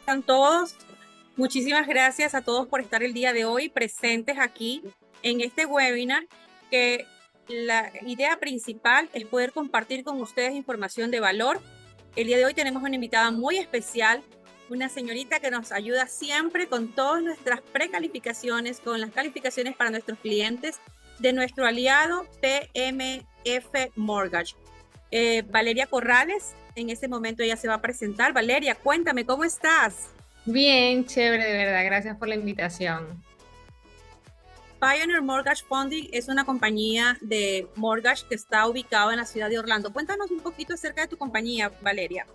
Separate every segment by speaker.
Speaker 1: están todos? Muchísimas gracias a todos por estar el día de hoy presentes aquí en este webinar, que la idea principal es poder compartir con ustedes información de valor. El día de hoy tenemos una invitada muy especial, una señorita que nos ayuda siempre con todas nuestras precalificaciones, con las calificaciones para nuestros clientes de nuestro aliado PMF Mortgage. Valeria Corrales, en este momento ella se va a presentar. Valeria, cuéntame, ¿cómo estás?
Speaker 2: Bien, chévere, de verdad. Gracias por la invitación.
Speaker 1: Pioneer Mortgage Funding es una compañía de mortgage que está ubicada en la ciudad de Orlando. Cuéntanos un poquito acerca de tu compañía, Valeria.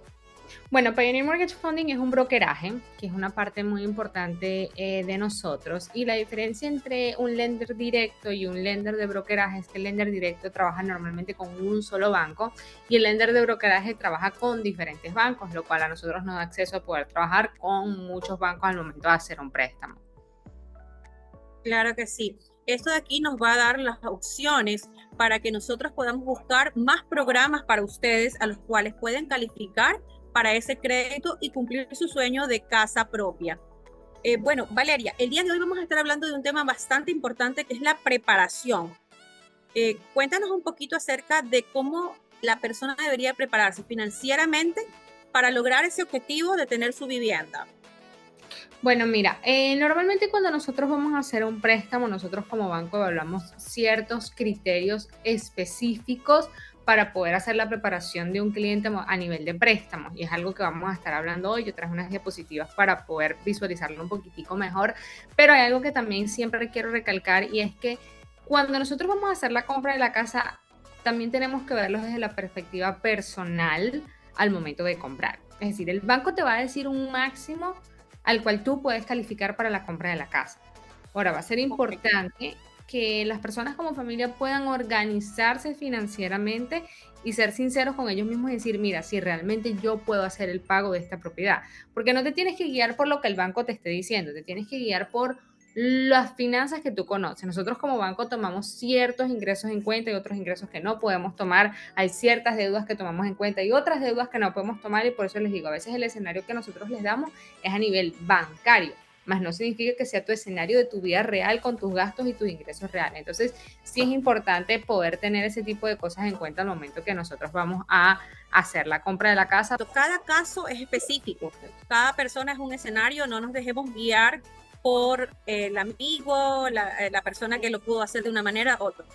Speaker 2: Bueno, Pioneer Mortgage Funding es un brokeraje, que es una parte muy importante de nosotros. Y la diferencia entre un lender directo y un lender de brokeraje es que el lender directo trabaja normalmente con un solo banco y el lender de brokeraje trabaja con diferentes bancos, lo cual a nosotros nos da acceso a poder trabajar con muchos bancos al momento de hacer un préstamo.
Speaker 1: Claro que sí. Esto de aquí nos va a dar las opciones para que nosotros podamos buscar más programas para ustedes a los cuales pueden calificar para ese crédito y cumplir su sueño de casa propia. Bueno, Valeria, el día de hoy vamos a estar hablando de un tema bastante importante que es la preparación. Cuéntanos un poquito acerca de cómo la persona debería prepararse financieramente para lograr ese objetivo de tener su vivienda.
Speaker 2: Bueno, mira, normalmente cuando nosotros vamos a hacer un préstamo, nosotros como banco evaluamos ciertos criterios específicos para poder hacer la preparación de un cliente a nivel de préstamos. Y es algo que vamos a estar hablando hoy. Yo traje unas diapositivas para poder visualizarlo un poquitico mejor. Pero hay algo que también siempre quiero recalcar y es que cuando nosotros vamos a hacer la compra de la casa, también tenemos que verlo desde la perspectiva personal al momento de comprar. Es decir, el banco te va a decir un máximo al cual tú puedes calificar para la compra de la casa. Ahora, va a ser importante que las personas como familia puedan organizarse financieramente y ser sinceros con ellos mismos y decir, mira, si realmente yo puedo hacer el pago de esta propiedad. Porque no te tienes que guiar por lo que el banco te esté diciendo, te tienes que guiar por las finanzas que tú conoces. Nosotros como banco tomamos ciertos ingresos en cuenta y otros ingresos que no podemos tomar. Hay ciertas deudas que tomamos en cuenta y otras deudas que no podemos tomar y por eso les digo, a veces el escenario que nosotros les damos es a nivel bancario, más no significa que sea tu escenario de tu vida real con tus gastos y tus ingresos reales. Entonces, sí es importante poder tener ese tipo de cosas en cuenta al momento que nosotros vamos a hacer la compra de la casa.
Speaker 1: Cada caso es específico, cada persona es un escenario, no nos dejemos guiar por el amigo, la persona que lo pudo hacer de una manera u otra.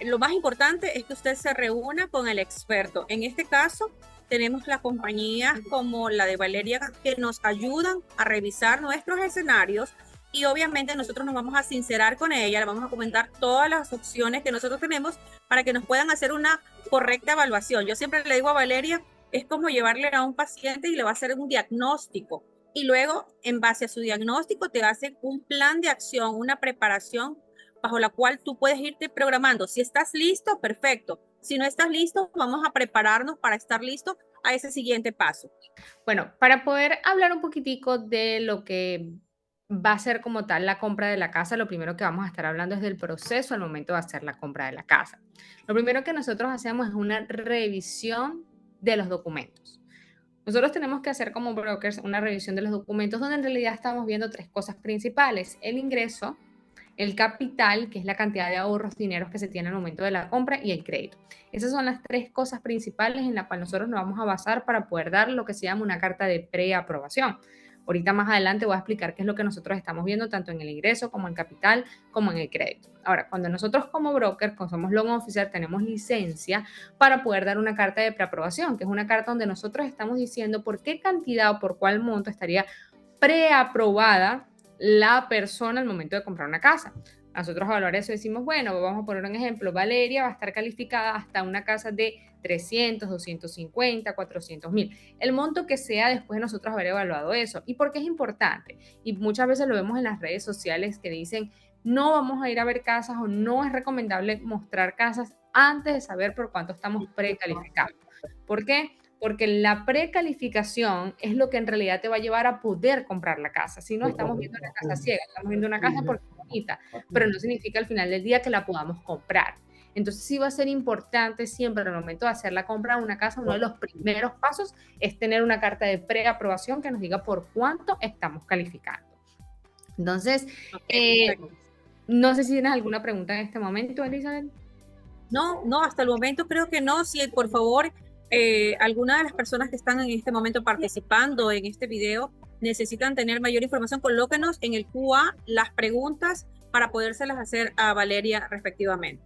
Speaker 1: Lo más importante es que usted se reúna con el experto. En este caso, tenemos las compañías como la de Valeria que nos ayudan a revisar nuestros escenarios y obviamente nosotros nos vamos a sincerar con ella, le vamos a comentar todas las opciones que nosotros tenemos para que nos puedan hacer una correcta evaluación. Yo siempre le digo a Valeria, es como llevarle a un paciente y le va a hacer un diagnóstico y luego en base a su diagnóstico te hacen un plan de acción, una preparación bajo la cual tú puedes irte programando. Si estás listo, perfecto. Si no estás listo, vamos a prepararnos para estar listo a ese siguiente paso.
Speaker 2: Bueno, para poder hablar un poquitico de lo que va a ser como tal la compra de la casa, lo primero que vamos a estar hablando es del proceso al momento de hacer la compra de la casa. Lo primero que nosotros hacemos es una revisión de los documentos. Nosotros tenemos que hacer como brokers una revisión de los documentos donde en realidad estamos viendo tres cosas principales: el ingreso, el capital, que es la cantidad de ahorros, dineros que se tiene al momento de la compra, y el crédito. Esas son las tres cosas principales en las cuales nosotros nos vamos a basar para poder dar lo que se llama una carta de preaprobación. Ahorita más adelante voy a explicar qué es lo que nosotros estamos viendo tanto en el ingreso como en capital como en el crédito. Ahora, cuando nosotros como broker, como somos loan officer, tenemos licencia para poder dar una carta de preaprobación, que es una carta donde nosotros estamos diciendo por qué cantidad o por cuál monto estaría preaprobada la persona al momento de comprar una casa. Nosotros a valorar eso decimos, bueno, vamos a poner un ejemplo, Valeria va a estar calificada hasta una casa de 300, 250, 400 mil, el monto que sea después de nosotros haber evaluado eso. ¿Y por qué es importante? Y muchas veces lo vemos en las redes sociales que dicen, no vamos a ir a ver casas o no es recomendable mostrar casas antes de saber por cuánto estamos precalificados. ¿Por qué? Porque la precalificación es lo que en realidad te va a llevar a poder comprar la casa. Si no, estamos viendo una casa ciega, estamos viendo una casa porque es bonita, pero no significa al final del día que la podamos comprar. Entonces sí va a ser importante siempre al momento de hacer la compra de una casa, uno de los primeros pasos es tener una carta de preaprobación que nos diga por cuánto estamos calificando. Entonces,
Speaker 1: Perfecto.
Speaker 2: no sé si tienes alguna pregunta en este momento, Elizabeth.
Speaker 1: No, no, hasta el momento creo que no. Si por favor, alguna de las personas que están en este momento participando en este video necesitan tener mayor información, colóquenos en el QA las preguntas para podérselas hacer a Valeria respectivamente.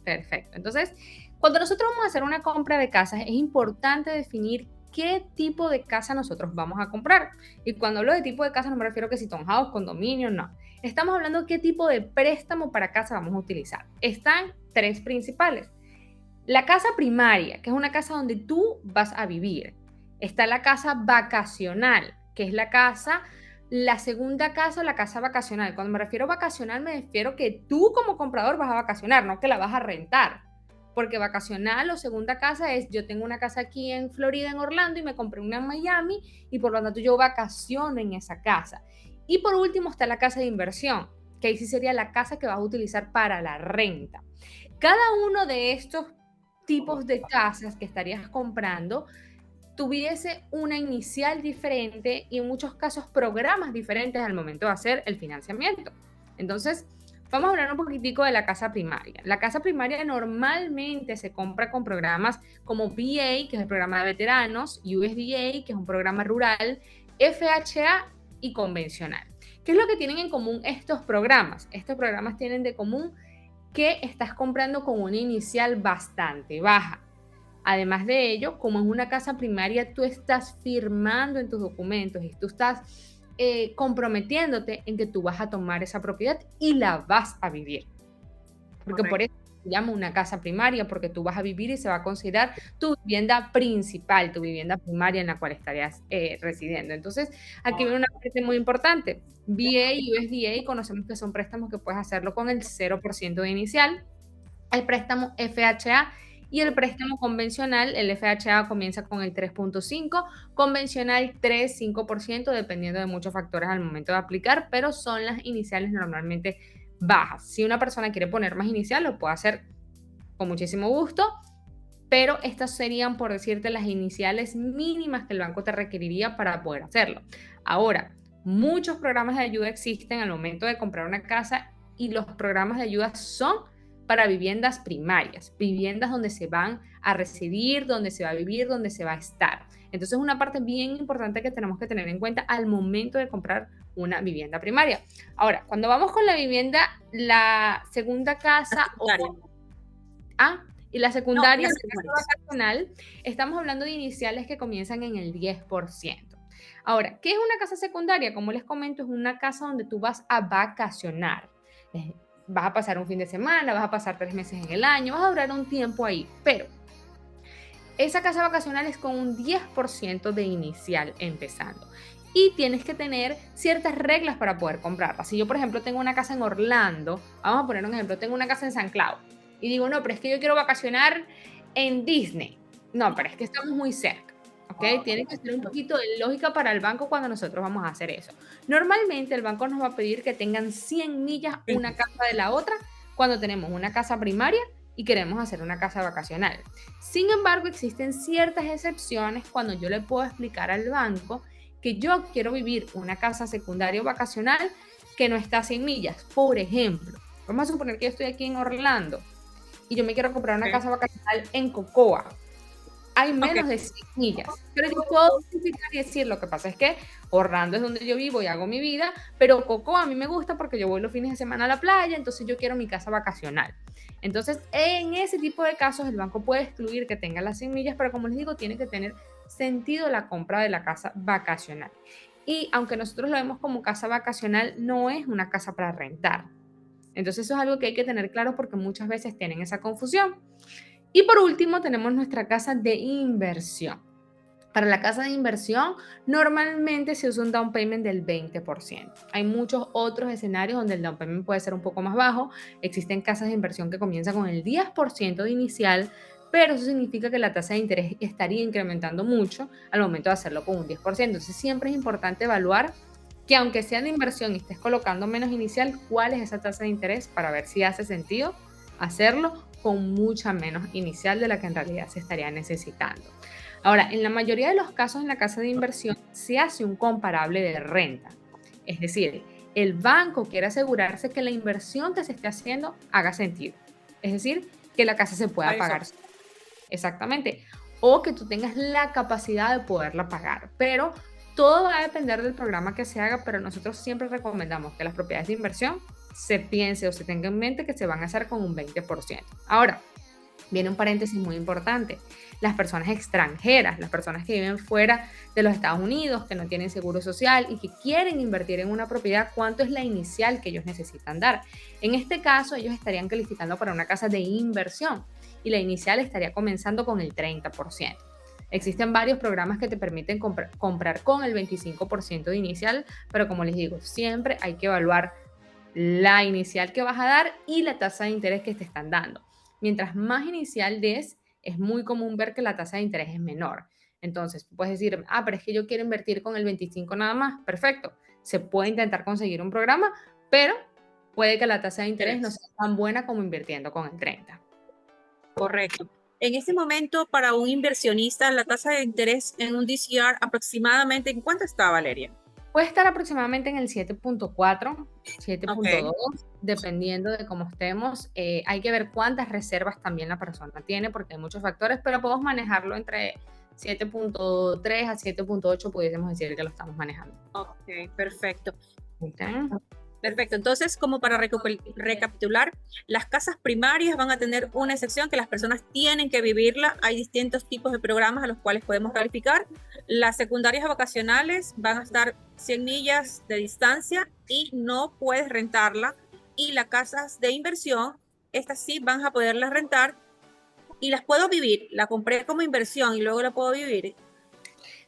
Speaker 2: Perfecto. Entonces, cuando nosotros vamos a hacer una compra de casas, es importante definir qué tipo de casa nosotros vamos a comprar. Y cuando hablo de tipo de casa, no me refiero a que si townhouse, condominio, no. Estamos hablando de qué tipo de préstamo para casa vamos a utilizar. Están tres principales. La casa primaria, que es una casa donde tú vas a vivir. Está la casa vacacional, que es la segunda casa, la casa vacacional. Cuando me refiero a vacacional, me refiero que tú como comprador vas a vacacionar, no que la vas a rentar. Porque vacacional o segunda casa es, yo tengo una casa aquí en Florida, en Orlando, y me compré una en Miami, y por lo tanto yo vacaciono en esa casa. Y por último está la casa de inversión, que ahí sí sería la casa que vas a utilizar para la renta. Cada uno de estos tipos de casas que estarías comprando tuviese una inicial diferente y en muchos casos programas diferentes al momento de hacer el financiamiento. Entonces, vamos a hablar un poquitico de la casa primaria. La casa primaria normalmente se compra con programas como VA, que es el programa de veteranos, USDA, que es un programa rural, FHA y convencional. ¿Qué es lo que tienen en común estos programas? Estos programas tienen de común que estás comprando con una inicial bastante baja. Además de ello, como es una casa primaria, tú estás firmando en tus documentos y tú estás comprometiéndote en que tú vas a tomar esa propiedad y la vas a vivir. Porque por eso se llama una casa primaria, porque tú vas a vivir y se va a considerar tu vivienda principal, tu vivienda primaria en la cual estarías residiendo. Entonces, aquí viene una parte muy importante. VA y USDA conocemos que son préstamos que puedes hacerlo con el 0% de inicial. El préstamo FHA y el préstamo convencional, el FHA comienza con el 3.5, convencional 3-5%, dependiendo de muchos factores al momento de aplicar, pero son las iniciales normalmente bajas. Si una persona quiere poner más inicial, lo puede hacer con muchísimo gusto, pero estas serían, por decirte, las iniciales mínimas que el banco te requeriría para poder hacerlo. Ahora, muchos programas de ayuda existen al momento de comprar una casa y los programas de ayuda son para viviendas primarias, viviendas donde se van a residir, donde se va a vivir, donde se va a estar. Entonces, es una parte bien importante que tenemos que tener en cuenta al momento de comprar una vivienda primaria. Ahora, cuando vamos con la vivienda, la segunda casa y la secundaria, no, la casa vacacional, estamos hablando de iniciales que comienzan en el 10%. Ahora, ¿qué es una casa secundaria? Como les comento, es una casa donde tú vas a vacacionar. Vas a pasar un fin de semana, vas a pasar 3 meses en el año, vas a durar un tiempo ahí, pero esa casa vacacional es con un 10% de inicial empezando. Y tienes que tener ciertas reglas para poder comprarla. Si yo, por ejemplo, tengo una casa en Orlando, vamos a poner un ejemplo, tengo una casa en San Cloud, y digo, no, pero es que yo quiero vacacionar en Disney. No, pero es que estamos muy cerca. ¿Okay? Tiene que ser un poquito de lógica para el banco cuando nosotros vamos a hacer eso. Normalmente el banco nos va a pedir que tengan 100 millas una casa de la otra cuando tenemos una casa primaria y queremos hacer una casa vacacional. Sin embargo, existen ciertas excepciones cuando yo le puedo explicar al banco que yo quiero vivir una casa secundaria o vacacional que no está a 100 millas. Por ejemplo, vamos a suponer que yo estoy aquí en Orlando y yo me quiero comprar una casa vacacional en Cocoa. Hay menos de 100 millas, pero yo puedo justificar y decir, lo que pasa es que Orlando es donde yo vivo y hago mi vida, pero Cocoa a mí me gusta porque yo voy los fines de semana a la playa, entonces yo quiero mi casa vacacional. Entonces, en ese tipo de casos, el banco puede excluir que tenga las 100 millas, pero como les digo, tiene que tener sentido la compra de la casa vacacional. Y aunque nosotros lo vemos como casa vacacional, no es una casa para rentar. Entonces, eso es algo que hay que tener claro porque muchas veces tienen esa confusión. Y por último, tenemos nuestra casa de inversión. Para la casa de inversión, normalmente se usa un down payment del 20%. Hay muchos otros escenarios donde el down payment puede ser un poco más bajo. Existen casas de inversión que comienzan con el 10% de inicial, pero eso significa que la tasa de interés estaría incrementando mucho al momento de hacerlo con un 10%. Entonces, siempre es importante evaluar que aunque sea de inversión y estés colocando menos inicial, ¿cuál es esa tasa de interés para ver si hace sentido hacerlo con mucha menos inicial de la que en realidad se estaría necesitando. Ahora, en la mayoría de los casos en la casa de inversión se hace un comparable de renta. Es decir, el banco quiere asegurarse que la inversión que se esté haciendo haga sentido. Es decir, que la casa se pueda pagar. Exactamente. O que tú tengas la capacidad de poderla pagar. Pero todo va a depender del programa que se haga, pero nosotros siempre recomendamos que las propiedades de inversión se piense o se tenga en mente que se van a hacer con un 20%. Ahora, viene un paréntesis muy importante. Las personas extranjeras, las personas que viven fuera de los Estados Unidos, que no tienen seguro social y que quieren invertir en una propiedad, ¿cuánto es la inicial que ellos necesitan dar? En este caso, ellos estarían calificando para una casa de inversión y la inicial estaría comenzando con el 30%. Existen varios programas que te permiten comprar con el 25% de inicial, pero como les digo, siempre hay que evaluar la inicial que vas a dar y la tasa de interés que te están dando. Mientras más inicial des, es muy común ver que la tasa de interés es menor. Entonces, puedes decir, pero es que yo quiero invertir con el 25 nada más. Perfecto. Se puede intentar conseguir un programa, pero puede que la tasa de interés no sea tan buena como invirtiendo con el 30.
Speaker 1: Correcto. En este momento, para un inversionista, la tasa de interés en un DCR aproximadamente, ¿en cuánto está, Valeria?
Speaker 2: Puede estar aproximadamente en el 7.4, 7.2, dependiendo de cómo estemos. Hay que ver cuántas reservas también la persona tiene, porque hay muchos factores, pero podemos manejarlo entre 7.3 a 7.8, pudiésemos decir que lo estamos manejando.
Speaker 1: Ok, perfecto.
Speaker 2: Okay.
Speaker 1: Perfecto, entonces como para recapitular, las casas primarias van a tener una excepción que las personas tienen que vivirla. Hay distintos tipos de programas a los cuales podemos calificar. Las secundarias vacacionales van a estar 100 millas de distancia y no puedes rentarla. Y las casas de inversión, estas sí van a poderlas rentar y las puedo vivir. La compré como inversión y luego la puedo vivir.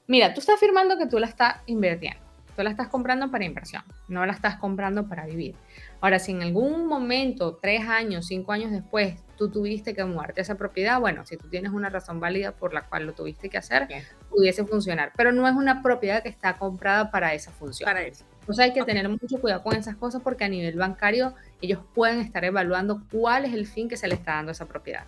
Speaker 2: Mira, tú estás afirmando que tú la estás invirtiendo. Tú la estás comprando para inversión, no la estás comprando para vivir. Ahora, si en algún momento, 3 años, 5 años después, tú tuviste que mudarte a esa propiedad, bueno, si tú tienes una razón válida por la cual lo tuviste que hacer, pudiese funcionar. Pero no es una propiedad que está comprada para esa función.
Speaker 1: Para eso.
Speaker 2: Entonces hay que tener mucho cuidado con esas cosas porque a nivel bancario ellos pueden estar evaluando cuál es el fin que se le está dando a esa propiedad.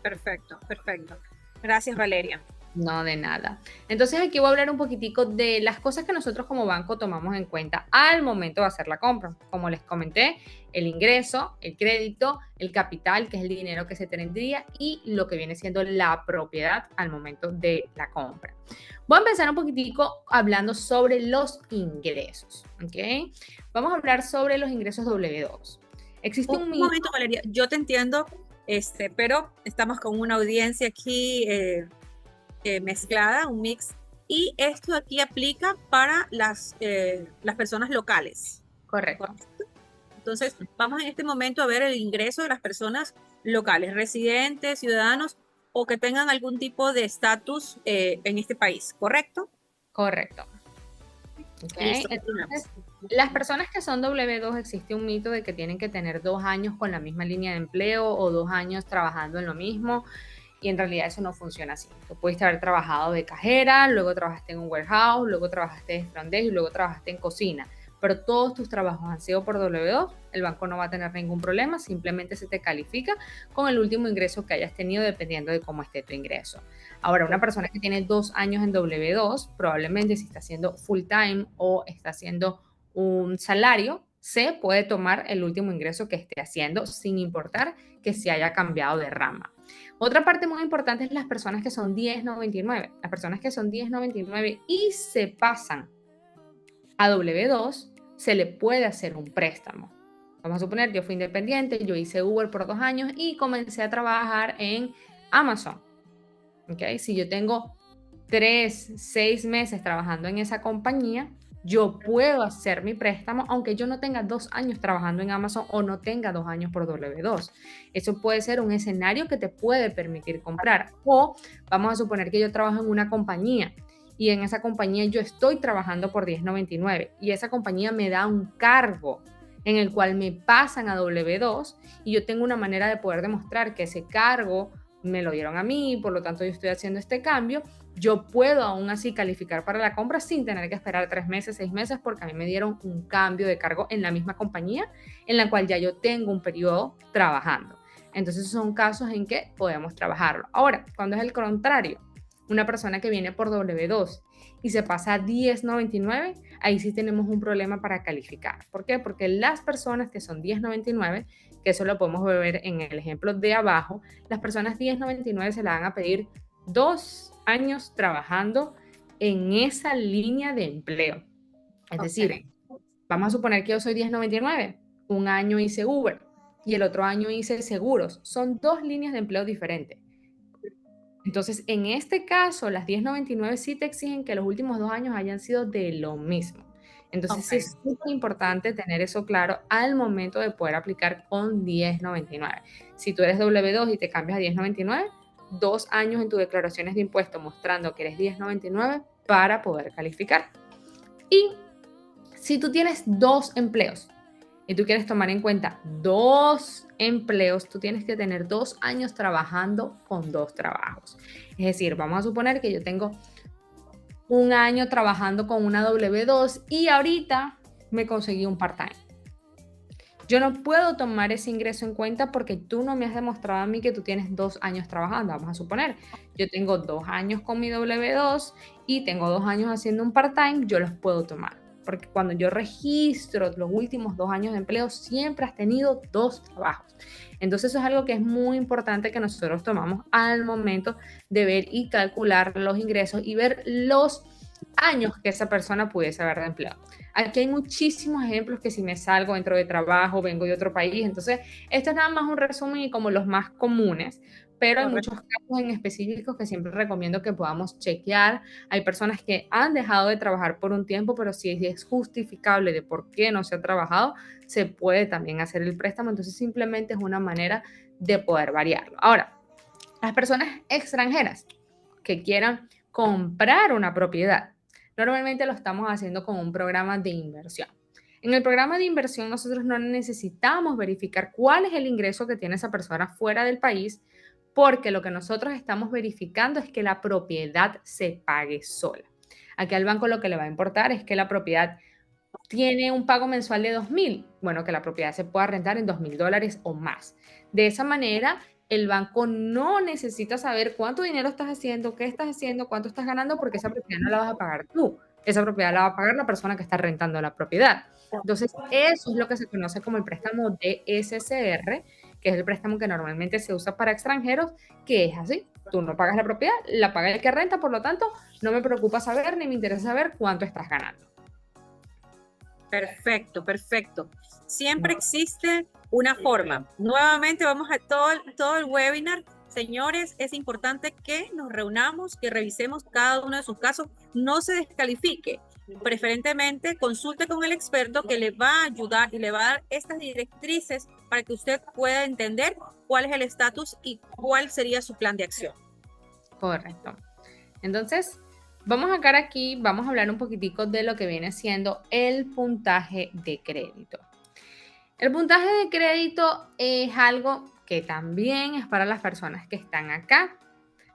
Speaker 1: Perfecto, perfecto. Gracias, Valeria.
Speaker 2: No, de nada. Entonces aquí voy a hablar un poquitico de las cosas que nosotros como banco tomamos en cuenta al momento de hacer la compra. Como les comenté, el ingreso, el crédito, el capital, que es el dinero que se tendría, y lo que viene siendo la propiedad al momento de la compra. Voy a empezar un poquitico hablando sobre los ingresos, ¿ok? Vamos a hablar sobre los ingresos W2. Existe un
Speaker 1: momento, Valeria, yo te entiendo, pero estamos con una audiencia aquí mezclada, un mix, y esto aquí aplica para las personas locales.
Speaker 2: Correcto.
Speaker 1: Entonces, vamos en este momento a ver el ingreso de las personas locales, residentes, ciudadanos, o que tengan algún tipo de estatus en este país, ¿correcto?
Speaker 2: Correcto. Okay. Entonces, las personas que son W2, existe un mito de que tienen que tener 2 años con la misma línea de empleo o 2 años trabajando en lo mismo. Y en realidad eso no funciona así. Tú pudiste haber trabajado de cajera, luego trabajaste en un warehouse, luego trabajaste de front desk y luego trabajaste en cocina. Pero todos tus trabajos han sido por W2, el banco no va a tener ningún problema, simplemente se te califica con el último ingreso que hayas tenido dependiendo de cómo esté tu ingreso. Ahora, una persona que tiene 2 años en W2, probablemente si está haciendo full time o está haciendo un salario, se puede tomar el último ingreso que esté haciendo sin importar que se haya cambiado de rama. Otra parte muy importante es las personas que son 1099. Las personas que son 1099 y se pasan a W2, se le puede hacer un préstamo. Vamos a suponer, yo fui independiente, yo hice Uber por 2 años y comencé a trabajar en Amazon. ¿Okay? Si yo tengo 3, 6 meses trabajando en esa compañía, yo puedo hacer mi préstamo aunque yo no tenga 2 años trabajando en Amazon o no tenga 2 años por W2. Eso puede ser un escenario que te puede permitir comprar. O vamos a suponer que yo trabajo en una compañía y en esa compañía yo estoy trabajando por 1099 y esa compañía me da un cargo en el cual me pasan a W2 y yo tengo una manera de poder demostrar que ese cargo me lo dieron a mí, por lo tanto yo estoy haciendo este cambio, yo puedo aún así calificar para la compra sin tener que esperar 3 meses, 6 meses, porque a mí me dieron un cambio de cargo en la misma compañía en la cual ya yo tengo un periodo trabajando. Entonces son casos en que podemos trabajarlo. Ahora, cuando es el contrario, una persona que viene por W2 y se pasa a 1099, ahí sí tenemos un problema para calificar. ¿Por qué? Porque las personas que son 1099, que eso lo podemos ver en el ejemplo de abajo, las personas 1099 se le van a pedir 2 años trabajando en esa línea de empleo. Es decir, vamos a suponer que yo soy 1099, un año hice Uber y el otro año hice seguros. Son 2 líneas de empleo diferentes. Entonces, en este caso, las 1099 sí te exigen que los últimos 2 años hayan sido de lo mismo. Entonces, sí
Speaker 1: Ok.
Speaker 2: es súper importante tener eso claro al momento de poder aplicar con 1099. Si tú eres W2 y te cambias a 1099, 2 años en tus declaraciones de impuestos mostrando que eres 1099 para poder calificar. Y si tú tienes 2 empleos y tú quieres tomar en cuenta 2 empleos, tú tienes que tener 2 años trabajando con 2 trabajos. Es decir, vamos a suponer que yo tengo un año trabajando con una W2 y ahorita me conseguí un part-time. Yo no puedo tomar ese ingreso en cuenta porque tú no me has demostrado a mí que tú tienes 2 años trabajando. Vamos a suponer, yo tengo 2 años con mi W2 y tengo 2 años haciendo un part-time, yo los puedo tomar. Porque cuando yo registro los últimos 2 años de empleo, siempre has tenido 2 trabajos. Entonces eso es algo que es muy importante que nosotros tomamos al momento de ver y calcular los ingresos y ver los años que esa persona pudiese haber de empleo. Aquí hay muchísimos ejemplos que si me salgo, entro de trabajo, vengo de otro país. Entonces, esto es nada más un resumen y como los más comunes, pero hay
Speaker 1: Correcto.
Speaker 2: muchos casos en específicos que siempre recomiendo que podamos chequear. Hay personas que han dejado de trabajar por un tiempo, pero si es justificable de por qué no se ha trabajado, se puede también hacer el préstamo. Entonces, simplemente es una manera de poder variarlo. Ahora, las personas extranjeras que quieran comprar una propiedad, normalmente lo estamos haciendo con un programa de inversión. En el programa de inversión nosotros no necesitamos verificar cuál es el ingreso que tiene esa persona fuera del país, porque lo que nosotros estamos verificando es que la propiedad se pague sola. Aquí al banco lo que le va a importar es que la propiedad tiene un pago mensual de 2,000, bueno, que la propiedad se pueda rentar en $2,000 o más. De esa manera, el banco no necesita saber cuánto dinero estás haciendo, qué estás haciendo, cuánto estás ganando, porque esa propiedad no la vas a pagar tú. Esa propiedad la va a pagar la persona que está rentando la propiedad. Entonces, eso es lo que se conoce como el préstamo de SCR, que es el préstamo que normalmente se usa para extranjeros, que es así. Tú no pagas la propiedad, la paga el que renta, por lo tanto, no me preocupa saber ni me interesa saber cuánto estás ganando.
Speaker 1: Perfecto, perfecto. Siempre existe una forma. Nuevamente vamos a todo el webinar. Señores, es importante que nos reunamos, que revisemos cada uno de sus casos. No se descalifique. Preferentemente consulte con el experto que le va a ayudar y le va a dar estas directrices para que usted pueda entender cuál es el estatus y cuál sería su plan de acción.
Speaker 2: Correcto. Entonces, vamos a sacar aquí, vamos a hablar un poquitico de lo que viene siendo el puntaje de crédito. El puntaje de crédito es algo que también es para las personas que están acá.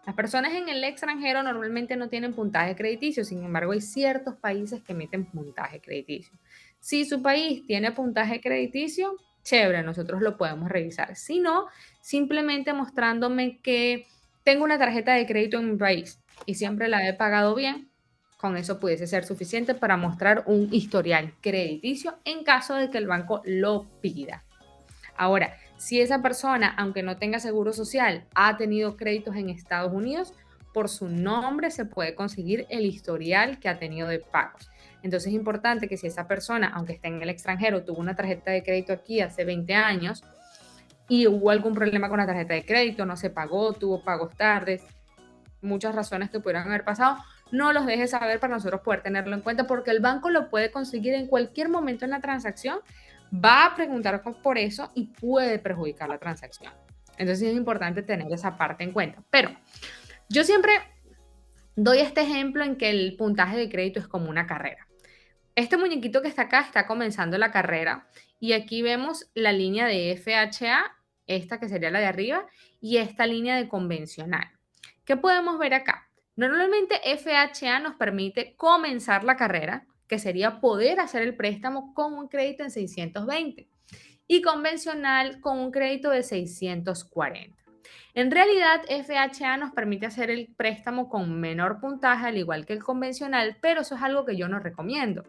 Speaker 2: Las personas en el extranjero normalmente no tienen puntaje crediticio, sin embargo hay ciertos países que emiten puntaje crediticio. Si su país tiene puntaje crediticio, chévere, nosotros lo podemos revisar. Si no, simplemente mostrándome que tengo una tarjeta de crédito en mi país y siempre la he pagado bien, con eso pudiese ser suficiente para mostrar un historial crediticio en caso de que el banco lo pida. Ahora, si esa persona, aunque no tenga seguro social, ha tenido créditos en Estados Unidos, por su nombre se puede conseguir el historial que ha tenido de pagos. Entonces es importante que si esa persona, aunque esté en el extranjero, tuvo una tarjeta de crédito aquí hace 20 años y hubo algún problema con la tarjeta de crédito, no se pagó, tuvo pagos tardes, muchas razones que pudieran haber pasado, no los dejes saber para nosotros poder tenerlo en cuenta, porque el banco lo puede conseguir en cualquier momento en la transacción, va a preguntar por eso y puede perjudicar la transacción. Entonces es importante tener esa parte en cuenta. Pero yo siempre doy este ejemplo en que el puntaje de crédito es como una carrera. Este muñequito que está acá está comenzando la carrera y aquí vemos la línea de FHA, esta que sería la de arriba, y esta línea de convencional. ¿Qué podemos ver acá? Normalmente FHA nos permite comenzar la carrera, que sería poder hacer el préstamo con un crédito en 620. y convencional con un crédito de 640. En realidad, FHA nos permite hacer el préstamo con menor puntaje, al igual que el convencional, pero eso es algo que yo no recomiendo.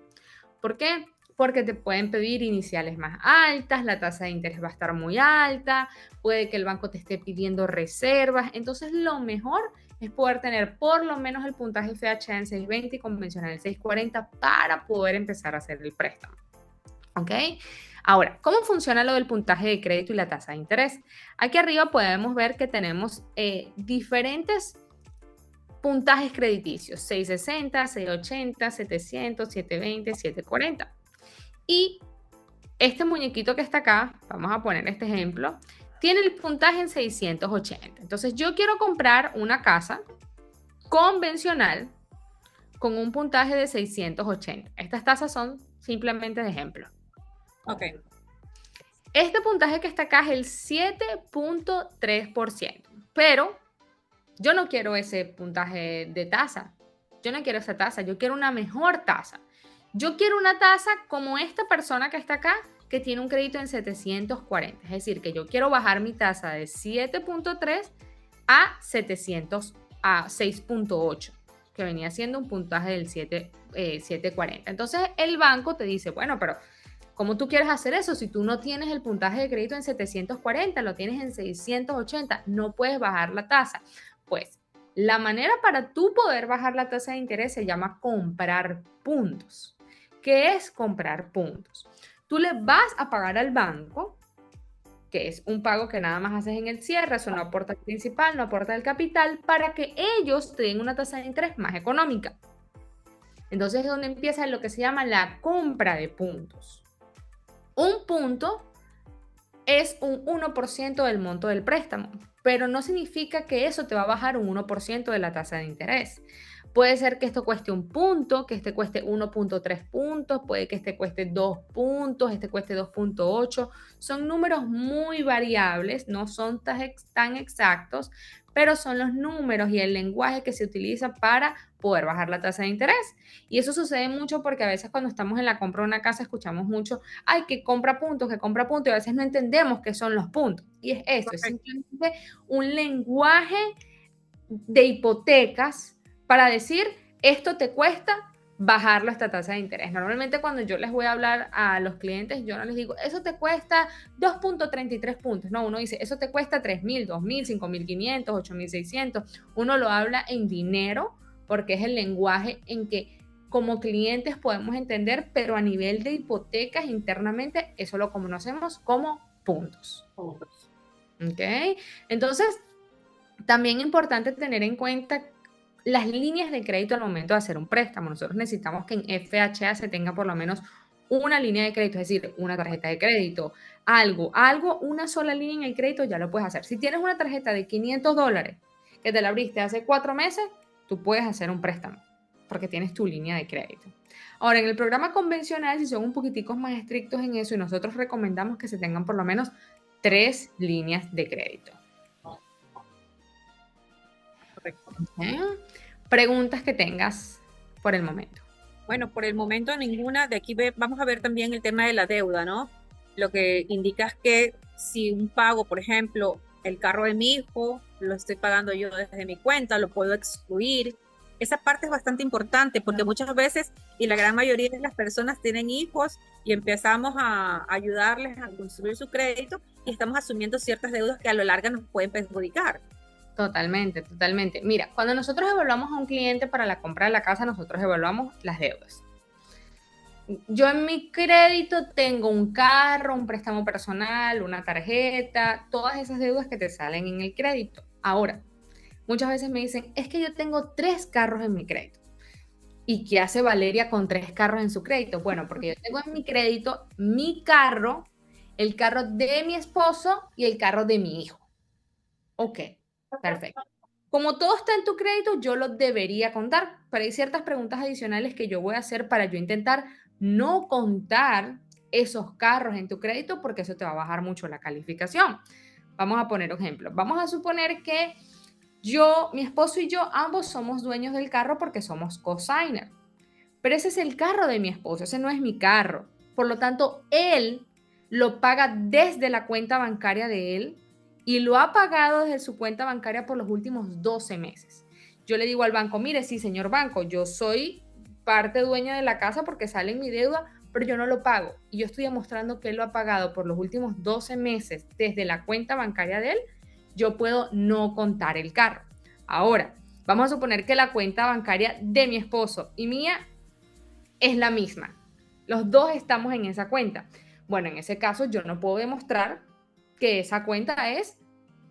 Speaker 2: ¿Por qué? Porque te pueden pedir iniciales más altas, la tasa de interés va a estar muy alta, puede que el banco te esté pidiendo reservas. Entonces, lo mejor es poder tener por lo menos el puntaje FHA en 620 y convencional en 640 para poder empezar a hacer el préstamo. ¿Ok? Ahora, ¿cómo funciona lo del puntaje de crédito y la tasa de interés? Aquí arriba podemos ver que tenemos diferentes puntajes crediticios: 660, 680, 700, 720, 740. Y este muñequito que está acá, vamos a poner este ejemplo, tiene el puntaje en 680. Entonces, yo quiero comprar una casa convencional con un puntaje de 680. Estas tasas son simplemente de ejemplo.
Speaker 1: Ok.
Speaker 2: Este puntaje que está acá es el 7.3%, pero yo no quiero ese puntaje de tasa. Yo no quiero esa tasa, yo quiero una mejor tasa. Yo quiero una tasa como esta persona que está acá, que tiene un crédito en 740. Es decir, que yo quiero bajar mi tasa de 7.3 a 6.8, que venía siendo un puntaje del 740. Entonces el banco te dice, bueno, pero ¿cómo tú quieres hacer eso? Si tú no tienes el puntaje de crédito en 740, lo tienes en 680, no puedes bajar la tasa. Pues la manera para tú poder bajar la tasa de interés se llama comprar puntos. ¿Qué es comprar puntos? Tú le vas a pagar al banco, que es un pago que nada más haces en el cierre, eso no aporta el principal, no aporta el capital, para que ellos te den una tasa de interés más económica. Entonces es donde empieza lo que se llama la compra de puntos. Un punto es un 1% del monto del préstamo, pero no significa que eso te va a bajar un 1% de la tasa de interés. Puede ser que esto cueste 1 punto, que este cueste 1.3 puntos, puede que este cueste 2 puntos, este cueste 2.8. Son números muy variables, no son tan exactos, pero son los números y el lenguaje que se utiliza para poder bajar la tasa de interés. Y eso sucede mucho porque a veces cuando estamos en la compra de una casa escuchamos mucho, ay, que compra puntos, y a veces no entendemos qué son los puntos. Y es eso, es simplemente un lenguaje de hipotecas para decir, esto te cuesta bajarlo a esta tasa de interés. Normalmente cuando yo les voy a hablar a los clientes, yo no les digo, eso te cuesta 2.33 puntos. No, uno dice, eso te cuesta 3.000, 2.000, 5.500, 8.600. Uno lo habla en dinero porque es el lenguaje en que como clientes podemos entender, pero a nivel de hipotecas internamente, eso lo conocemos como puntos. ¿Ok? Entonces, también es importante tener en cuenta las líneas de crédito al momento de hacer un préstamo. Nosotros necesitamos que en FHA se tenga por lo menos una línea de crédito, es decir, una tarjeta de crédito, una sola línea en el crédito ya lo puedes hacer. Si tienes una tarjeta de $500 que te la abriste hace 4 meses, tú puedes hacer un préstamo porque tienes tu línea de crédito. Ahora, en el programa convencional, si son un poquitico más estrictos en eso, y nosotros recomendamos que se tengan por lo menos 3 líneas de crédito.
Speaker 1: Correcto.
Speaker 2: Preguntas que tengas por el momento.
Speaker 1: Bueno, por el momento ninguna. De aquí vamos a ver también el tema de la deuda, ¿no? Lo que indica es que si un pago, por ejemplo, el carro de mi hijo, lo estoy pagando yo desde mi cuenta, lo puedo excluir. Esa parte es bastante importante porque muchas veces, y la gran mayoría de las personas tienen hijos y empezamos a ayudarles a construir su crédito y estamos asumiendo ciertas deudas que a lo largo nos pueden perjudicar.
Speaker 2: Totalmente, totalmente. Mira, cuando nosotros evaluamos a un cliente para la compra de la casa, nosotros evaluamos las deudas. Yo en mi crédito tengo un carro, un préstamo personal, una tarjeta, todas esas deudas que te salen en el crédito. Ahora, muchas veces me dicen, es que yo tengo 3 carros en mi crédito. ¿Y qué hace Valeria con 3 carros en su crédito? Bueno, porque yo tengo en mi crédito mi carro, el carro de mi esposo y el carro de mi hijo. Ok, perfecto. Como todo está en tu crédito, yo lo debería contar, pero hay ciertas preguntas adicionales que yo voy a hacer para yo intentar no contar esos carros en tu crédito porque eso te va a bajar mucho la calificación. Vamos a poner un ejemplo. Vamos a suponer que mi esposo y yo, ambos somos dueños del carro porque somos cosigner. Pero ese es el carro de mi esposo, ese no es mi carro. Por lo tanto, él lo paga desde la cuenta bancaria de él y lo ha pagado desde su cuenta bancaria por los últimos 12 meses. Yo le digo al banco, mire, sí, señor banco, yo soy parte dueña de la casa porque sale en mi deuda, pero yo no lo pago. Y yo estoy demostrando que él lo ha pagado por los últimos 12 meses desde la cuenta bancaria de él, yo puedo no contar el carro. Ahora, vamos a suponer que la cuenta bancaria de mi esposo y mía es la misma. Los dos estamos en esa cuenta. Bueno, en ese caso yo no puedo demostrar que esa cuenta es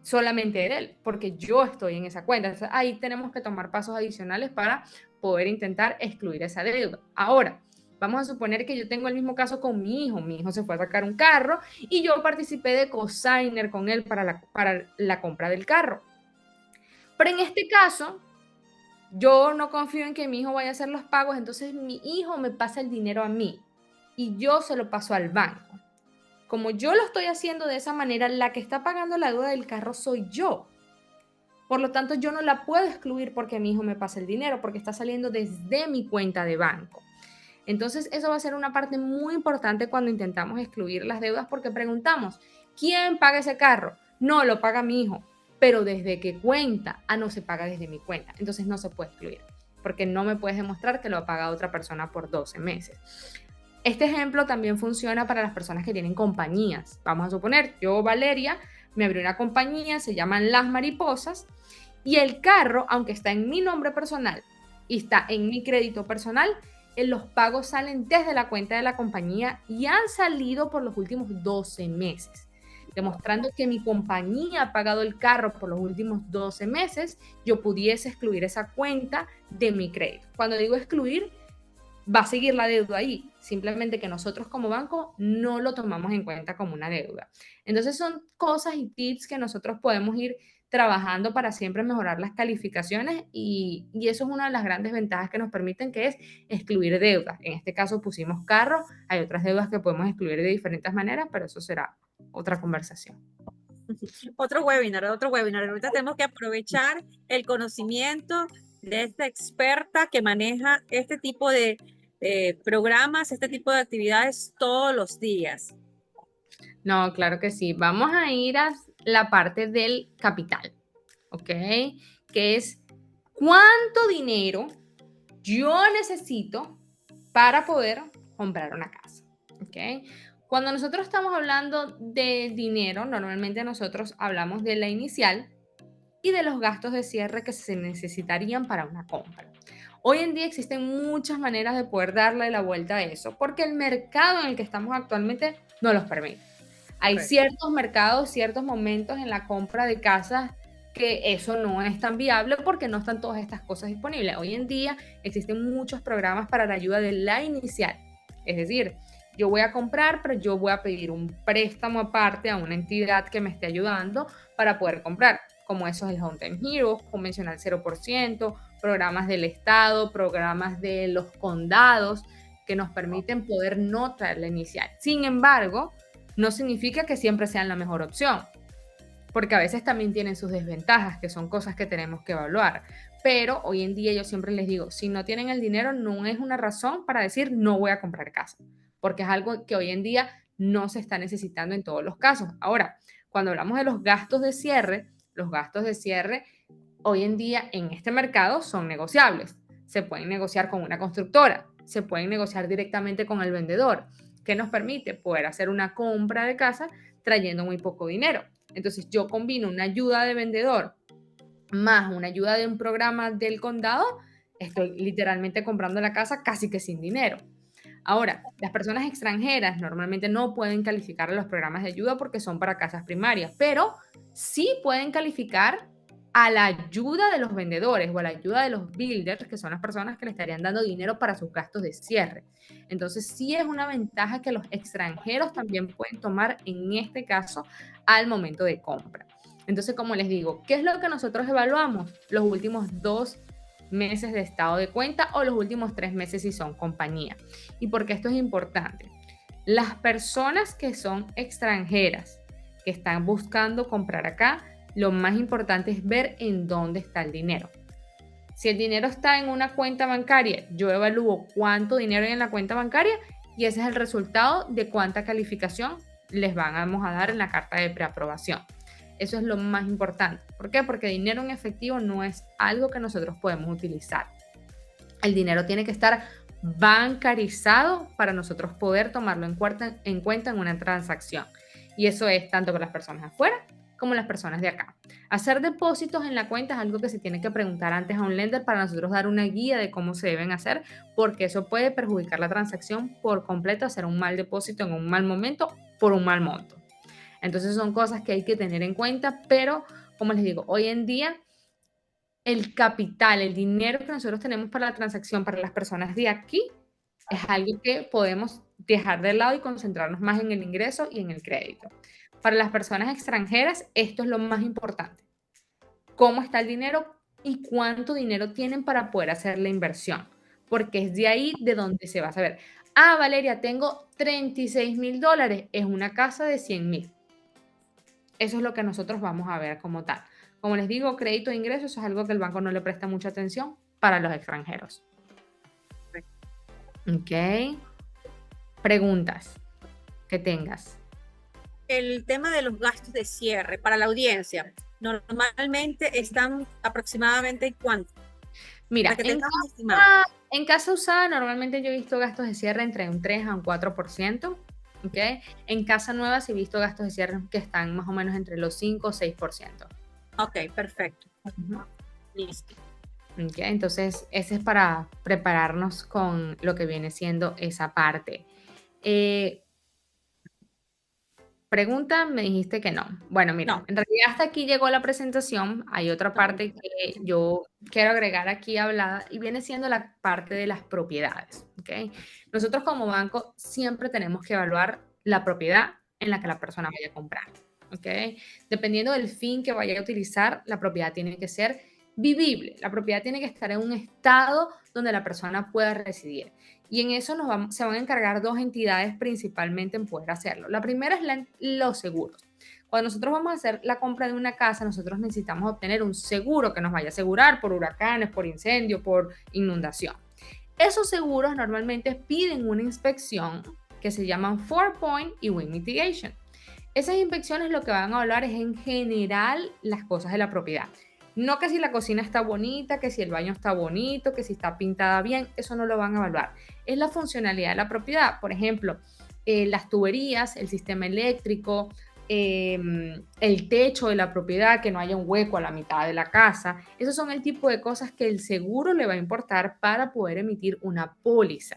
Speaker 2: solamente de él, porque yo estoy en esa cuenta. Entonces, ahí tenemos que tomar pasos adicionales para poder intentar excluir esa deuda. Ahora, vamos a suponer que yo tengo el mismo caso con mi hijo. Mi hijo se fue a sacar un carro y yo participé de cosigner con él para la compra del carro. Pero en este caso, yo no confío en que mi hijo vaya a hacer los pagos, entonces mi hijo me pasa el dinero a mí y yo se lo paso al banco. Como yo lo estoy haciendo de esa manera, la que está pagando la deuda del carro soy yo. Por lo tanto, yo no la puedo excluir porque mi hijo me pasa el dinero, porque está saliendo desde mi cuenta de banco. Entonces, eso va a ser una parte muy importante cuando intentamos excluir las deudas porque preguntamos, ¿quién paga ese carro? No, lo paga mi hijo, pero ¿desde qué cuenta? Ah, no, se paga desde mi cuenta. Entonces, no se puede excluir porque no me puedes demostrar que lo ha pagado otra persona por 12 meses. Este ejemplo también funciona para las personas que tienen compañías. Vamos a suponer, yo, Valeria, me abrí una compañía, se llaman Las Mariposas, y el carro, aunque está en mi nombre personal y está en mi crédito personal, los pagos salen desde la cuenta de la compañía y han salido por los últimos 12 meses, demostrando que mi compañía ha pagado el carro por los últimos 12 meses, yo pudiese excluir esa cuenta de mi crédito. Cuando digo excluir, va a seguir la deuda ahí, simplemente que nosotros como banco no lo tomamos en cuenta como una deuda. Entonces son cosas y tips que nosotros podemos ir trabajando para siempre mejorar las calificaciones y eso es una de las grandes ventajas que nos permiten, que es excluir deudas. En este caso pusimos carro, hay otras deudas que podemos excluir de diferentes maneras, pero eso será otra conversación.
Speaker 1: Otro webinar, otro webinar. Ahorita tenemos que aprovechar el conocimiento de esta experta que maneja este tipo de programas, este tipo de actividades todos los días.
Speaker 2: No, claro que sí. Vamos a ir a la parte del capital, ¿ok? Que es cuánto dinero yo necesito para poder comprar una casa, ¿ok? Cuando nosotros estamos hablando de dinero, normalmente nosotros hablamos de la inicial y de los gastos de cierre que se necesitarían para una compra. Hoy en día existen muchas maneras de poder darle la vuelta a eso, porque el mercado en el que estamos actualmente no los permite. Hay ciertos mercados, ciertos momentos en la compra de casas que eso no es tan viable porque no están todas estas cosas disponibles. Hoy en día existen muchos programas para la ayuda de la inicial. Es decir, yo voy a comprar, pero yo voy a pedir un préstamo aparte a una entidad que me esté ayudando para poder comprar, como eso es el Home Time Hero, convencional 0%, programas del Estado, programas de los condados que nos permiten poder no traer la inicial. Sin embargo, no significa que siempre sean la mejor opción, porque a veces también tienen sus desventajas, que son cosas que tenemos que evaluar. Pero hoy en día yo siempre les digo, si no tienen el dinero, no es una razón para decir no voy a comprar casa, porque es algo que hoy en día no se está necesitando en todos los casos. Ahora, cuando hablamos de los gastos de cierre hoy en día en este mercado son negociables. Se pueden negociar con una constructora, se pueden negociar directamente con el vendedor, que nos permite poder hacer una compra de casa trayendo muy poco dinero. Entonces yo combino una ayuda de vendedor más una ayuda de un programa del condado, estoy literalmente comprando la casa casi que sin dinero. Ahora, las personas extranjeras normalmente no pueden calificar a los programas de ayuda porque son para casas primarias, pero sí pueden calificar a la ayuda de los vendedores o a la ayuda de los builders, que son las personas que le estarían dando dinero para sus gastos de cierre. Entonces, sí es una ventaja que los extranjeros también pueden tomar en este caso al momento de compra. Entonces, como les digo, ¿qué es lo que nosotros evaluamos? Los últimos 2 meses de estado de cuenta o los últimos 3 meses si son compañía. ¿Y por qué esto es importante? Las personas que son extranjeras, que están buscando comprar acá, lo más importante es ver en dónde está el dinero. Si el dinero está en una cuenta bancaria, yo evalúo cuánto dinero hay en la cuenta bancaria y ese es el resultado de cuánta calificación vamos a dar en la carta de preaprobación. Eso es lo más importante. ¿Por qué? Porque dinero en efectivo no es algo que nosotros podemos utilizar. El dinero tiene que estar bancarizado para nosotros poder tomarlo en cuenta en una transacción. Y eso es tanto con las personas afuera como las personas de acá. Hacer depósitos en la cuenta es algo que se tiene que preguntar antes a un lender para nosotros dar una guía de cómo se deben hacer, porque eso puede perjudicar la transacción por completo, hacer un mal depósito en un mal momento por un mal monto. Entonces son cosas que hay que tener en cuenta, pero como les digo, hoy en día el capital, el dinero que nosotros tenemos para la transacción para las personas de aquí es algo que podemos dejar de lado y concentrarnos más en el ingreso y en el crédito. Para las personas extranjeras, esto es lo más importante. ¿Cómo está el dinero y cuánto dinero tienen para poder hacer la inversión? Porque es de ahí de donde se va a saber. Ah, Valeria, tengo $36,000, es una casa de 100,000. Eso es lo que nosotros vamos a ver como tal. Como les digo, crédito e ingresos es algo que el banco no le presta mucha atención para los extranjeros. Ok. Preguntas que tengas.
Speaker 1: El tema de los gastos de cierre para la audiencia, normalmente están aproximadamente ¿cuánto?
Speaker 2: Mira,
Speaker 1: Para que tengamos estimado.
Speaker 2: en casa usada normalmente yo he visto gastos de cierre entre un 3 a un 4%. ¿Okay? En casa nueva sí he visto gastos de cierre que están más o menos entre los 5 o 6%.
Speaker 1: Ok, perfecto. Listo.
Speaker 2: Okay, entonces, ese es para prepararnos con lo que viene siendo esa parte. Pregunta, me dijiste que no. Bueno, mira,
Speaker 1: No.
Speaker 2: en realidad hasta aquí llegó la presentación. Hay otra parte que yo quiero agregar aquí hablada y viene siendo la parte de las propiedades. ¿Okay? Nosotros como banco siempre tenemos que evaluar la propiedad en la que la persona vaya a comprar. ¿Okay? Dependiendo del fin que vaya a utilizar, la propiedad tiene que ser vivible. La propiedad tiene que estar en un estado donde la persona pueda residir. Y en eso se van a encargar dos entidades principalmente en poder hacerlo. La primera es los seguros. Cuando nosotros vamos a hacer la compra de una casa, nosotros necesitamos obtener un seguro que nos vaya a asegurar por huracanes, por incendio, por inundación. Esos seguros normalmente piden una inspección que se llaman 4-point y wind mitigation. Esas inspecciones lo que van a evaluar es en general las cosas de la propiedad. No que si la cocina está bonita, que si el baño está bonito, que si está pintada bien, eso no lo van a evaluar. Es la funcionalidad de la propiedad. Por ejemplo, las tuberías, el sistema eléctrico, el techo de la propiedad, que no haya un hueco a la mitad de la casa. Esos son el tipo de cosas que el seguro le va a importar para poder emitir una póliza.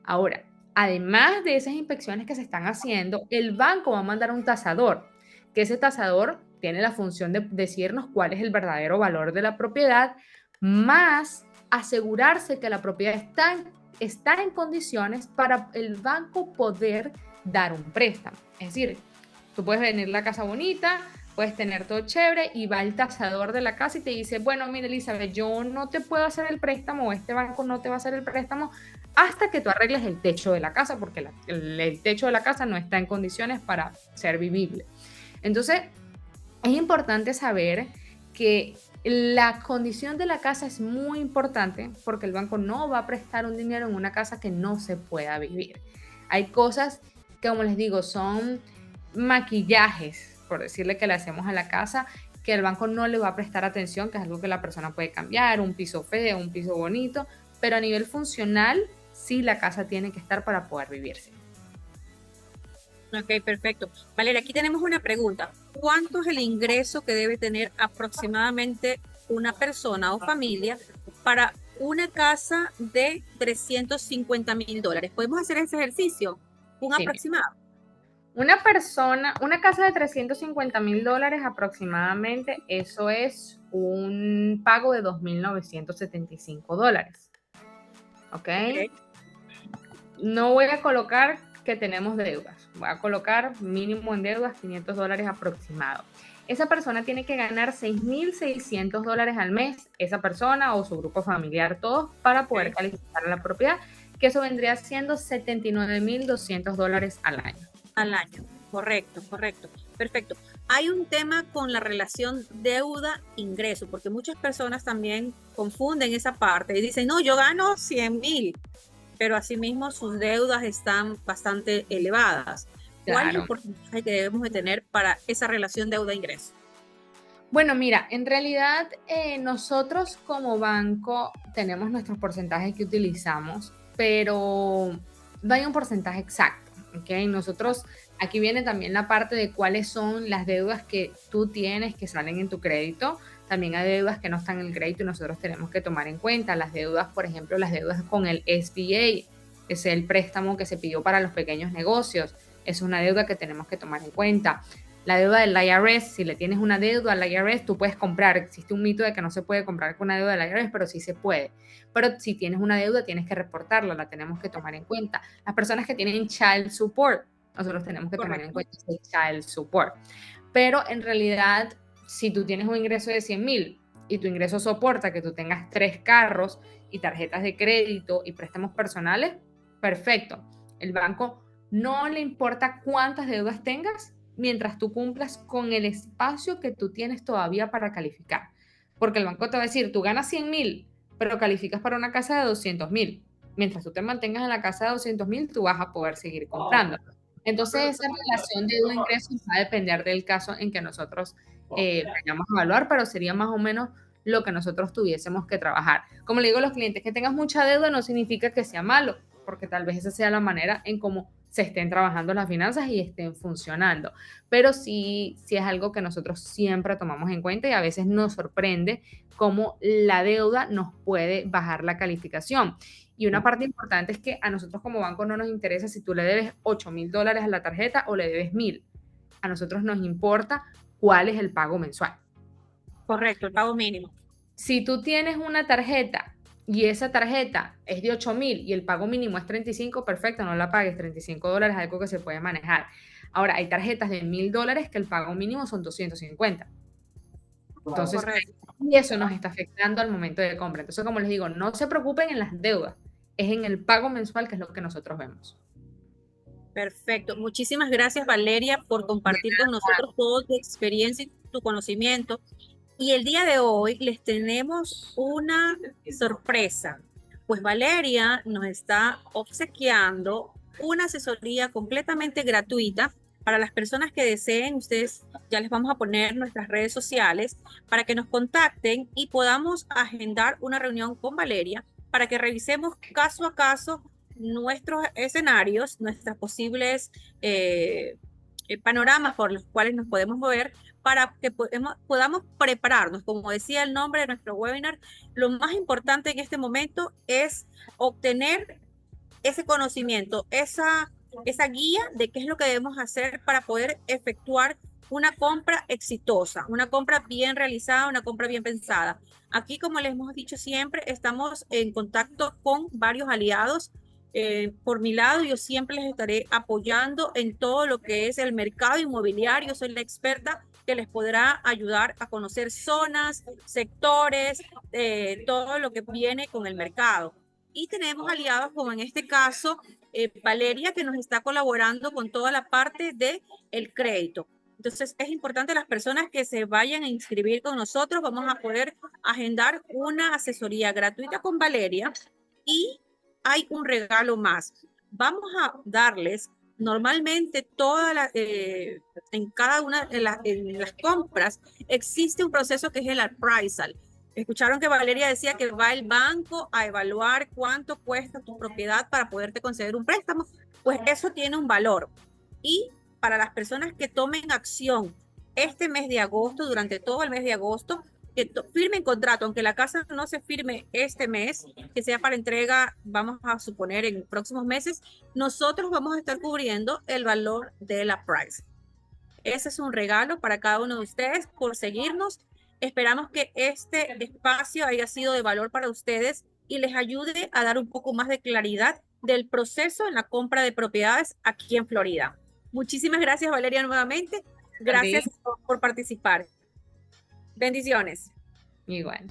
Speaker 2: Ahora, además de esas inspecciones que se están haciendo, el banco va a mandar un tasador, que ese tasador tiene la función de decirnos cuál es el verdadero valor de la propiedad, más asegurarse que la propiedad está en condiciones para el banco poder dar un préstamo. Es decir, tú puedes venir la casa bonita, puedes tener todo chévere y va el tasador de la casa y te dice, bueno, mira Elizabeth, yo no te puedo hacer el préstamo o este banco no te va a hacer el préstamo hasta que tú arregles el techo de la casa, porque el techo de la casa no está en condiciones para ser vivible. Entonces, es importante saber que la condición de la casa es muy importante porque el banco no va a prestar un dinero en una casa que no se pueda vivir. Hay cosas que, como les digo, son maquillajes, por decirle que le hacemos a la casa, que el banco no le va a prestar atención, que es algo que la persona puede cambiar, un piso feo, un piso bonito, pero a nivel funcional, sí la casa tiene que estar para poder vivirse.
Speaker 1: Ok, perfecto. Valeria, aquí tenemos una pregunta. ¿Cuánto es el ingreso que debe tener aproximadamente una persona o familia para una casa de $350,000? ¿Podemos hacer ese ejercicio? Un aproximado.
Speaker 2: Una casa de $350,000 aproximadamente, eso es un pago de $2,975. ¿Ok? No voy a colocar que tenemos deudas. Voy a colocar mínimo en deudas $500 aproximado. Esa persona tiene que ganar $6,600 al mes, esa persona o su grupo familiar, todos, para poder calificar la propiedad, que eso vendría siendo $79,200 al año.
Speaker 1: Al año, correcto. Perfecto. Hay un tema con la relación deuda-ingreso, porque muchas personas también confunden esa parte y dicen, no, yo gano 100,000, pero asimismo sus deudas están bastante elevadas. ¿Cuál es el
Speaker 2: Claro.
Speaker 1: porcentaje que debemos de tener para esa relación deuda-ingreso?
Speaker 2: Bueno, mira, en realidad nosotros como banco tenemos nuestros porcentajes que utilizamos, pero no hay un porcentaje exacto, ¿ok? Nosotros, aquí viene también la parte de cuáles son las deudas que tú tienes que salen en tu crédito. También hay deudas que no están en el crédito y nosotros tenemos que tomar en cuenta las deudas, por ejemplo, las deudas con el SBA, que es el préstamo que se pidió para los pequeños negocios. Es una deuda que tenemos que tomar en cuenta. La deuda del IRS, si le tienes una deuda al IRS, tú puedes comprar. Existe un mito de que no se puede comprar con una deuda del IRS, pero sí se puede. Pero si tienes una deuda, tienes que reportarla, la tenemos que tomar en cuenta. Las personas que tienen child support, nosotros tenemos que tomar en
Speaker 1: Correcto.
Speaker 2: cuenta ese child support. Pero en realidad, si tú tienes un ingreso de 100,000 y tu ingreso soporta que tú tengas 3 carros y tarjetas de crédito y préstamos personales, perfecto. El banco no le importa cuántas deudas tengas mientras tú cumplas con el espacio que tú tienes todavía para calificar. Porque el banco te va a decir, tú ganas 100,000, pero calificas para una casa de 200,000. Mientras tú te mantengas en la casa de 200,000, tú vas a poder seguir comprando. Entonces, esa relación de deuda-ingreso va a depender del caso en que nosotros vayamos a evaluar, pero sería más o menos lo que nosotros tuviésemos que trabajar. Como le digo a los clientes, que tengas mucha deuda no significa que sea malo, porque tal vez esa sea la manera en cómo se estén trabajando las finanzas y estén funcionando. Pero sí es algo que nosotros siempre tomamos en cuenta y a veces nos sorprende cómo la deuda nos puede bajar la calificación. Y una parte importante es que a nosotros como banco no nos interesa si tú le debes $8,000 a la tarjeta o le debes 1,000. A nosotros nos importa cuál es el pago mensual.
Speaker 1: Correcto, el pago mínimo.
Speaker 2: Si tú tienes una tarjeta y esa tarjeta es de 8,000 y el pago mínimo es 35, perfecto, no la pagues. $35 es algo que se puede manejar. Ahora, hay tarjetas de $1,000 que el pago mínimo son 250. Entonces,
Speaker 1: Correcto.
Speaker 2: y eso nos está afectando al momento de compra. Entonces, como les digo, no se preocupen en las deudas, es en el pago mensual que es lo que nosotros vemos.
Speaker 1: Perfecto. Muchísimas gracias, Valeria, por compartir con nosotros toda tu experiencia y tu conocimiento. Y el día de hoy les tenemos una sorpresa, pues Valeria nos está obsequiando una asesoría completamente gratuita para las personas que deseen. Ustedes ya les vamos a poner nuestras redes sociales para que nos contacten y podamos agendar una reunión con Valeria para que revisemos caso a caso nuestros escenarios, nuestras posibles panoramas por los cuales nos podemos mover para que podamos prepararnos. Como decía el nombre de nuestro webinar, lo más importante en este momento es obtener ese conocimiento, esa guía de qué es lo que debemos hacer para poder efectuar una compra exitosa, una compra bien realizada, una compra bien pensada. Aquí, como les hemos dicho siempre, estamos en contacto con varios aliados. Por mi lado, yo siempre les estaré apoyando en todo lo que es el mercado inmobiliario. Soy la experta que les podrá ayudar a conocer zonas, sectores, todo lo que viene con el mercado. Y tenemos aliados como en este caso Valeria, que nos está colaborando con toda la parte del crédito. Entonces es importante las personas que se vayan a inscribir con nosotros. Vamos a poder agendar una asesoría gratuita con Valeria y hay un regalo más. Vamos a darles normalmente en cada una de en las compras existe un proceso que es el appraisal. Escucharon que Valeria decía que va el banco a evaluar cuánto cuesta tu propiedad para poderte conceder un préstamo. Pues eso tiene un valor. Y para las personas que tomen acción este mes de agosto, durante todo el mes de agosto, que firmen contrato, aunque la casa no se firme este mes, que sea para entrega, vamos a suponer, en próximos meses, nosotros vamos a estar cubriendo el valor de la price. Ese es un regalo para cada uno de ustedes por seguirnos. Esperamos que este espacio haya sido de valor para ustedes y les ayude a dar un poco más de claridad del proceso en la compra de propiedades aquí en Florida. Muchísimas gracias, Valeria, nuevamente. Gracias por participar. Bendiciones.
Speaker 2: Igual.